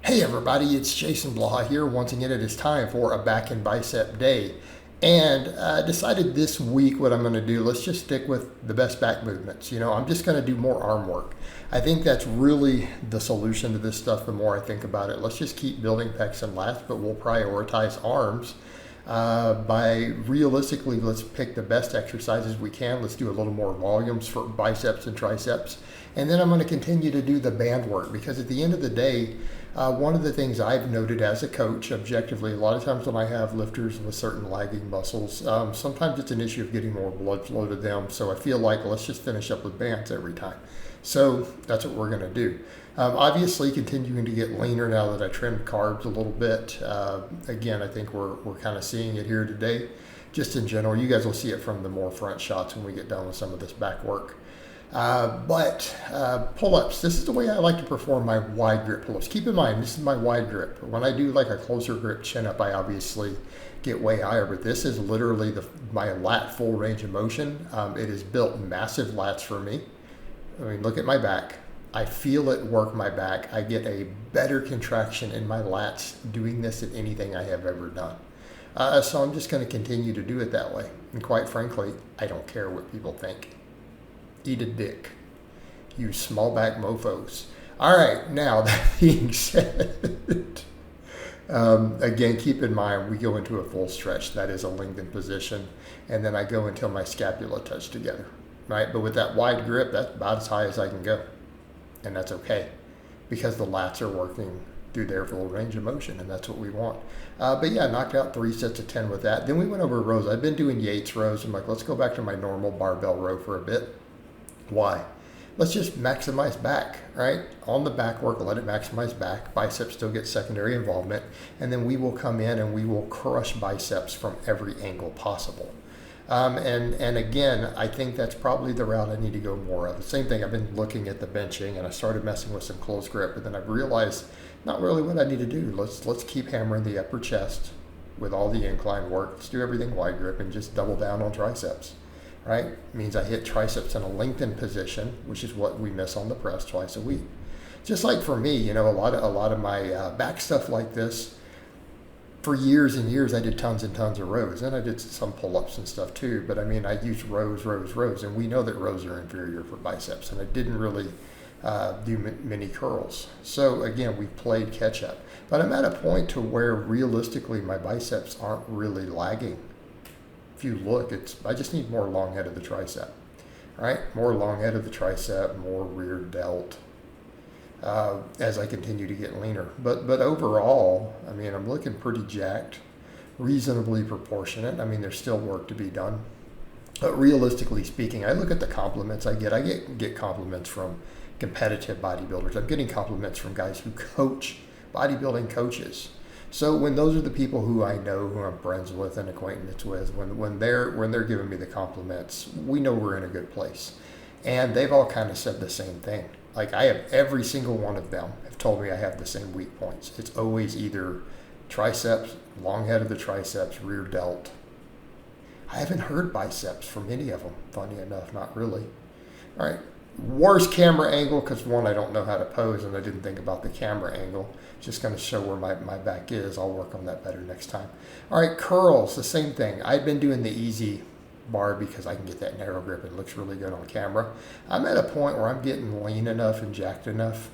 Hey everybody, it's Jason Blaha here. Once again, it is time for a back and bicep day. And I decided this week what I'm going to do, let's just stick with the best back movements. I'm just going to do more arm work. I think that's really the solution to this stuff the more I think about it. Let's just keep building pecs and lats, but we'll prioritize arms by realistically, let's pick the best exercises we can. Let's do a little more volumes for biceps and triceps. And then I'm going to continue to do the band work because at the end of the day, one of the things I've noted as a coach, objectively, a lot of times when I have lifters with certain lagging muscles, sometimes it's an issue of getting more blood flow to them. So I feel like let's just finish up with bands every time. So that's what we're going to do. Obviously, continuing to get leaner now that I trimmed carbs a little bit. Again, I think we're kind of seeing it here today. Just in general, you guys will see it from the more front shots when we get done with some of this back work. But pull-ups, this is the way I like to perform my wide grip pull-ups. Keep in mind, this is my wide grip. When I do like a closer grip chin-up, I obviously get way higher, but this is literally my lat full range of motion. It has built massive lats for me. I mean, look at my back. I feel it work my back. I get a better contraction in my lats doing this than anything I have ever done. So I'm just going to continue to do it that way. And quite frankly, I don't care what people think. Eat a dick, you small back mofos. All right, now that being said, again, keep in mind we go into a full stretch. That is a lengthened position, and then I go until my scapula touch together, right? But with that wide grip, that's about as high as I can go, and that's okay because the lats are working through their full range of motion, and that's what we want. But yeah, knocked out 3 sets of 10 with that. Then we went over rows. I've been doing Yates rows. I'm like, let's go back to my normal barbell row for a bit. Why? Let's just maximize back, right? On the back work, let it maximize back. Biceps still get secondary involvement. And then we will come in and we will crush biceps from every angle possible. And again, I think that's probably the route I need to go more of. The same thing, I've been looking at the benching and I started messing with some close grip, but then I've realized not really what I need to do. Let's keep hammering the upper chest with all the incline work. Let's do everything wide grip and just double down on triceps. Right? It means I hit triceps in a lengthened position, which is what we miss on the press twice a week. Just like for me, a lot of my back stuff like this, for years and years, I did tons and tons of rows, and I did some pull-ups and stuff too. But I mean, I used rows, and we know that rows are inferior for biceps, and I didn't really do many curls. So again, we played catch up. But I'm at a point to where realistically, my biceps aren't really lagging. If you look, I just need more long head of the tricep, right? More long head of the tricep, more rear delt as I continue to get leaner. But overall, I mean, I'm looking pretty jacked, reasonably proportionate. I mean, there's still work to be done. But realistically speaking, I look at the compliments I get. I get compliments from competitive bodybuilders. I'm getting compliments from guys who coach bodybuilding coaches. So when those are the people who I know, who I'm friends with and acquaintance with, when they're giving me the compliments, we know we're in a good place. And they've all kind of said the same thing. Like I have every single one of them have told me I have the same weak points. It's always either triceps, long head of the triceps, rear delt. I haven't heard biceps from any of them, funny enough, not really. All right. Worst camera angle, because one, I don't know how to pose and I didn't think about the camera angle. Just going to show where my back is. I'll work on that better next time. All right, curls, the same thing. I've been doing the easy bar because I can get that narrow grip. It looks really good on camera. I'm at a point where I'm getting lean enough and jacked enough.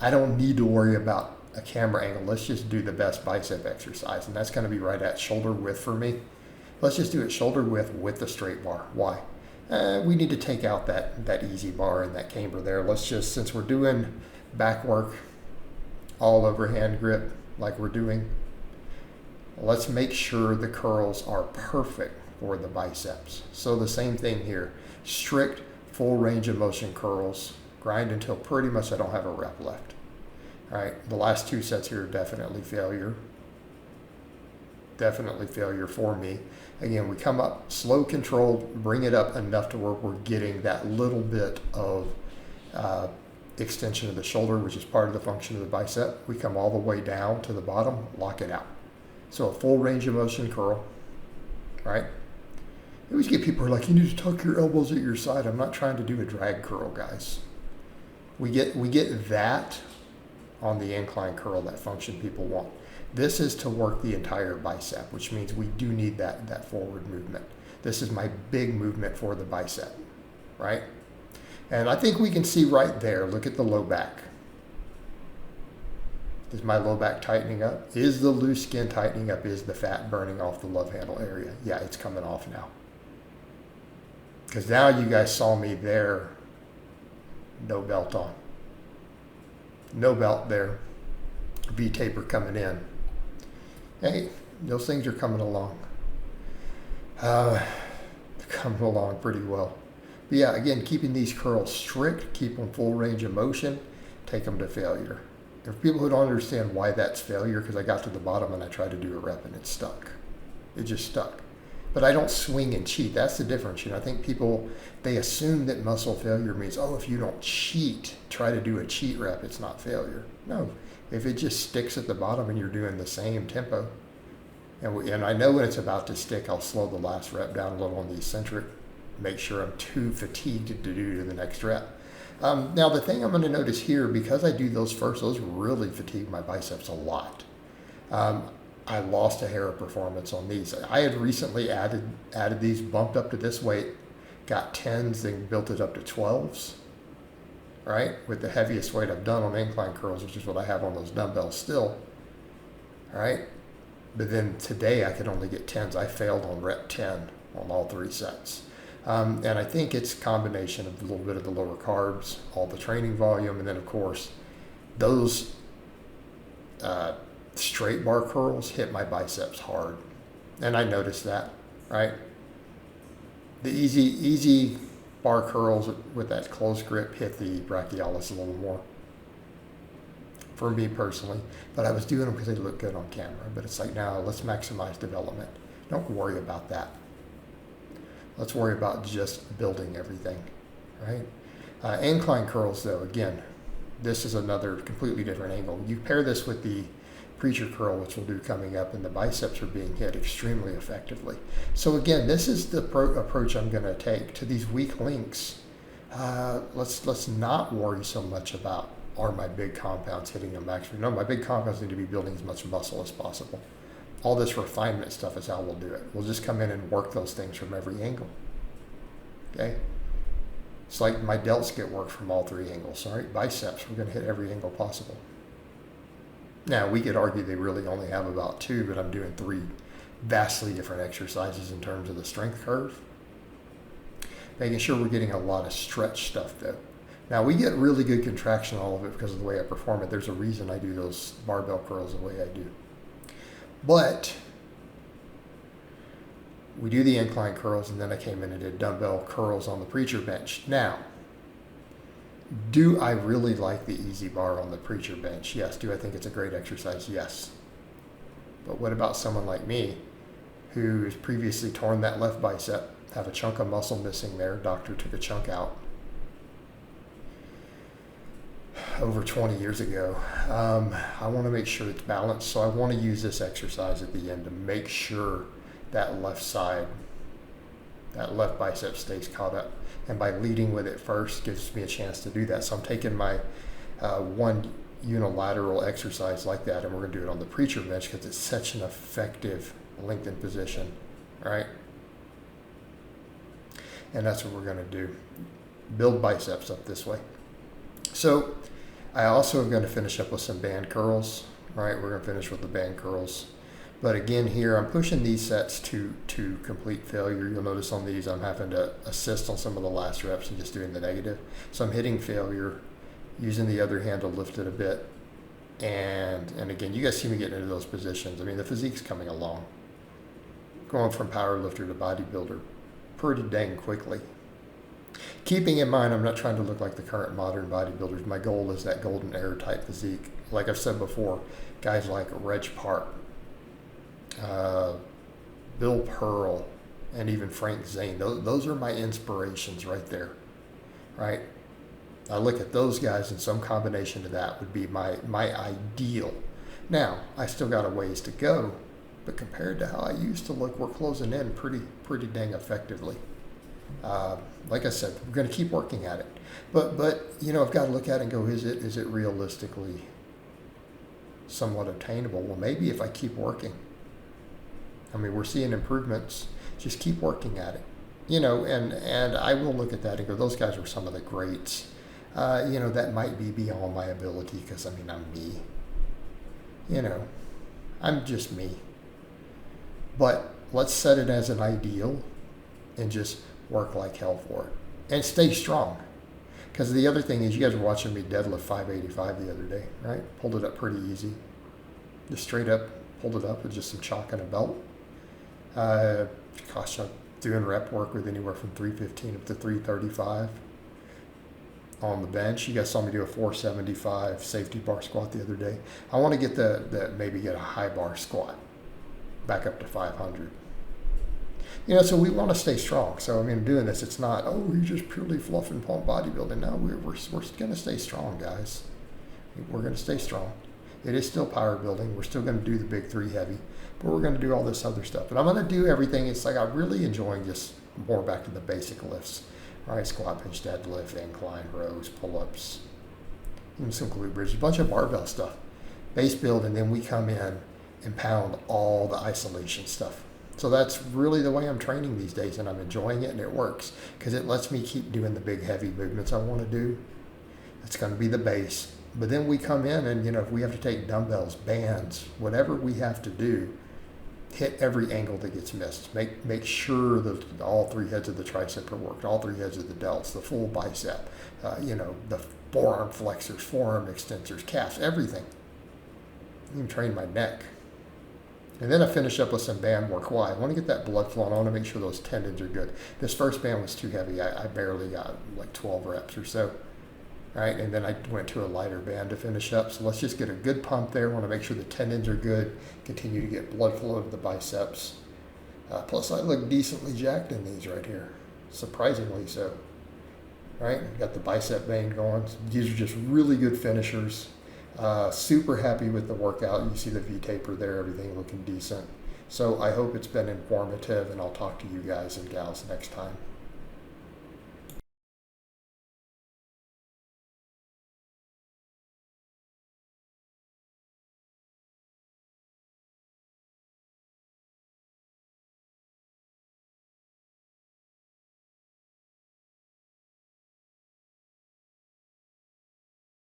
I don't need to worry about a camera angle. Let's just do the best bicep exercise, and that's going to be right at shoulder width for me. Let's just do it shoulder width with the straight bar. Why? We need to take out that easy bar and that camber there. Let's just, since we're doing back work, all over hand grip like we're doing, let's make sure the curls are perfect for the biceps. So the same thing here, strict full range of motion curls, grind until pretty much I don't have a rep left. All right, the last 2 sets here are definitely failure for me. Again, we come up slow, controlled, bring it up enough to where we're getting that little bit of extension of the shoulder, which is part of the function of the bicep. We come all the way down to the bottom, lock it out. So a full range of motion curl, right? I always get people who are like, you need to tuck your elbows at your side. I'm not trying to do a drag curl, guys. We get that on the incline curl, that function people want. This is to work the entire bicep, which means we do need that forward movement. This is my big movement for the bicep, right? And I think we can see right there, look at the low back. Is my low back tightening up? Is the loose skin tightening up? Is the fat burning off the love handle area? Yeah, it's coming off now. Because now you guys saw me there, no belt on. No belt there, V-taper coming in. Hey, those things are coming along. Coming along pretty well. But yeah, again, keeping these curls strict, keep them full range of motion, take them to failure. There are people who don't understand why that's failure, because I got to the bottom and I tried to do a rep and it stuck. It just stuck. But I don't swing and cheat. That's the difference. I think people, they assume that muscle failure means, oh, if you don't cheat, try to do a cheat rep, it's not failure. No, if it just sticks at the bottom and you're doing the same tempo, and I know when it's about to stick, I'll slow the last rep down a little on the eccentric, make sure I'm too fatigued to do to the next rep. Now, the thing I'm going to notice here, because I do those first, those really fatigue my biceps a lot. I lost a hair of performance on these. I had recently added these, bumped up to this weight, got 10s, then built it up to 12s, right? With the heaviest weight I've done on incline curls, which is what I have on those dumbbells still, all right? But then today I could only get 10s. I failed on rep 10 on all 3 sets. And I think it's a combination of a little bit of the lower carbs, all the training volume, and then of course, those straight bar curls hit my biceps hard. And I noticed that, right? The easy bar curls with that close grip hit the brachialis a little more, for me personally. But I was doing them because they look good on camera. But it's like, now let's maximize development. Don't worry about that. Let's worry about just building everything, right? Incline curls, though, again, this is another completely different angle. You pair this with the preacher curl, which we'll do coming up, and the biceps are being hit extremely effectively. So again, this is the approach I'm going to take to these weak links. Let's not worry so much about, are my big compounds hitting a maximum? No, my big compounds need to be building as much muscle as possible. All this refinement stuff is how we'll do it. We'll just come in and work those things from every angle. Okay? It's like my delts get worked from all 3 angles. All right, biceps, we're going to hit every angle possible. Now, we could argue they really only have about 2, but I'm doing 3 vastly different exercises in terms of the strength curve. Making sure we're getting a lot of stretch stuff, though. Now, we get really good contraction on all of it because of the way I perform it. There's a reason I do those barbell curls the way I do. But we do the incline curls, and then I came in and did dumbbell curls on the preacher bench. Now, do I really like the easy bar on the preacher bench? Yes. Do I think it's a great exercise? Yes. But what about someone like me who's previously torn that left bicep, have a chunk of muscle missing there, doctor took a chunk out over 20 years ago. I want to make sure it's balanced, so I want to use this exercise at the end to make sure that left side, that left bicep stays caught up. And by leading with it first gives me a chance to do that. So I'm taking my one unilateral exercise like that, and we're going to do it on the preacher bench because it's such an effective lengthened position, right? And that's what we're going to do. Build biceps up this way. So I also am going to finish up with some band curls, right? We're going to finish with the band curls. But again, here I'm pushing these sets to complete failure. You'll notice on these I'm having to assist on some of the last reps and just doing the negative. So I'm hitting failure, using the other hand to lift it a bit. And again, you guys see me getting into those positions. I mean, the physique's coming along. Going from power lifter to bodybuilder pretty dang quickly. Keeping in mind, I'm not trying to look like the current modern bodybuilders. My goal is that golden era type physique. Like I've said before, guys like Reg Park, Bill Pearl, and even Frank Zane. Those are my inspirations right there, right? I look at those guys, and some combination of that would be my ideal. Now, I still got a ways to go, but compared to how I used to look, we're closing in pretty dang effectively. Like I said, we're going to keep working at it. But you know, I've got to look at it and go, is it realistically somewhat obtainable. Well, maybe if I keep working. I mean, we're seeing improvements. Just keep working at it. And I will look at that and go, those guys were some of the greats. That might be beyond my ability because, I'm me. I'm just me. But let's set it as an ideal and just work like hell for it. And stay strong. Because the other thing is, you guys were watching me deadlift 585 the other day, right? Pulled it up pretty easy. Just straight up, pulled it up with just some chalk and a belt. Gosh, I'm doing rep work with anywhere from 315 up to 335 on the bench. You guys saw me do a 475 safety bar squat the other day. I want to get maybe get a high bar squat back up to 500. So we want to stay strong. So doing this, it's not, you're just purely fluff and pump bodybuilding. No, we're going to stay strong, guys. We're going to stay strong. It is still power building. We're still going to do the big three heavy, but we're going to do all this other stuff. And I'm going to do everything. It's like I'm really enjoying just more back to the basic lifts. All right, squat, bench, deadlift, incline, rows, pull-ups, even some glute bridges, a bunch of barbell stuff. Base build, and then we come in and pound all the isolation stuff. So that's really the way I'm training these days, and I'm enjoying it, and it works because it lets me keep doing the big heavy movements I want to do. That's going to be the base. But then we come in and, if we have to take dumbbells, bands, whatever we have to do, hit every angle that gets missed. Make sure that all three heads of the tricep are worked, all three heads of the delts, the full bicep, the forearm flexors, forearm extensors, calves, everything. Even train my neck. And then I finish up with some band work. Why? I want to get that blood flowing. I want to make sure those tendons are good. This first band was too heavy. I barely got like 12 reps or so. Right, and then I went to a lighter band to finish up. So let's just get a good pump there. I want to make sure the tendons are good. Continue to get blood flow to the biceps. Plus, I look decently jacked in these right here. Surprisingly so. Right, got the bicep vein going. These are just really good finishers. Super happy with the workout. You see the V-taper there, everything looking decent. So I hope it's been informative, and I'll talk to you guys and gals next time.